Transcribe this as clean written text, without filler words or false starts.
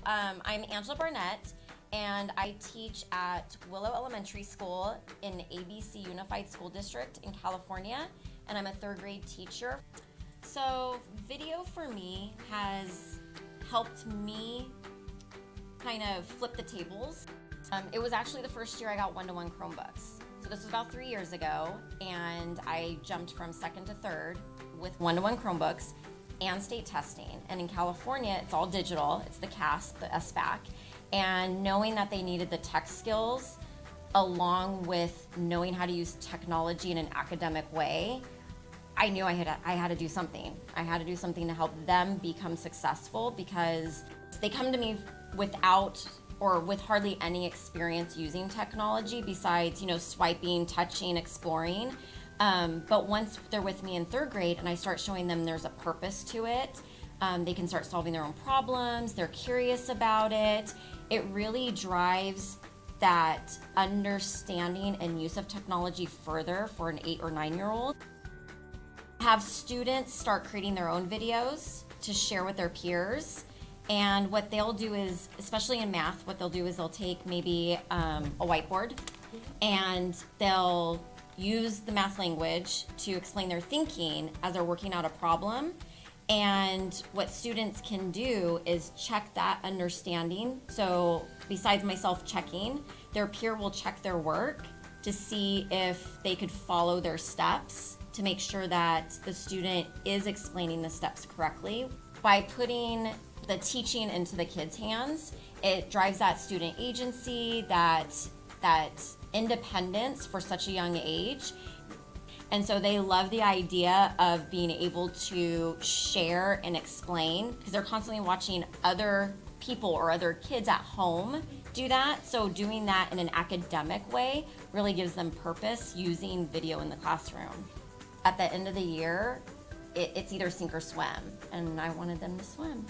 I'm Angela Barnett, and I teach at Willow Elementary School in ABC Unified School District in California, and I'm a third grade teacher. So video for me has helped me kind of flip the tables. It was actually the first year I got one-to-one Chromebooks. So this was about 3 years ago, and I jumped from second to third with one-to-one Chromebooks and state testing. And in California, it's all digital. It's the CAS, the SBAC. And knowing that they needed the tech skills along with knowing how to use technology in an academic way, I knew I had to do something. I had to do something to help them become successful, because they come to me without or with hardly any experience using technology besides, swiping, touching, exploring. But once they're with me in third grade and I start showing them there's a purpose to it, they can start solving their own problems, they're curious about it. It really drives that understanding and use of technology further for an 8 or 9-year-old. Have students start creating their own videos to share with their peers. And what they'll do is, especially in math, what they'll do is they'll take maybe a whiteboard and they'll use the math language to explain their thinking as they're working out a problem. And what students can do is check that understanding. So besides myself checking, their peer will check their work to see if they could follow their steps to make sure that the student is explaining the steps correctly. By putting the teaching into the kids' hands, it drives that student agency, that independence for such a young age. And so they love the idea of being able to share and explain, because they're constantly watching other people or other kids at home do that. So doing that in an academic way really gives them purpose using video in the classroom. At the end of the year, it's either sink or swim, and I wanted them to swim.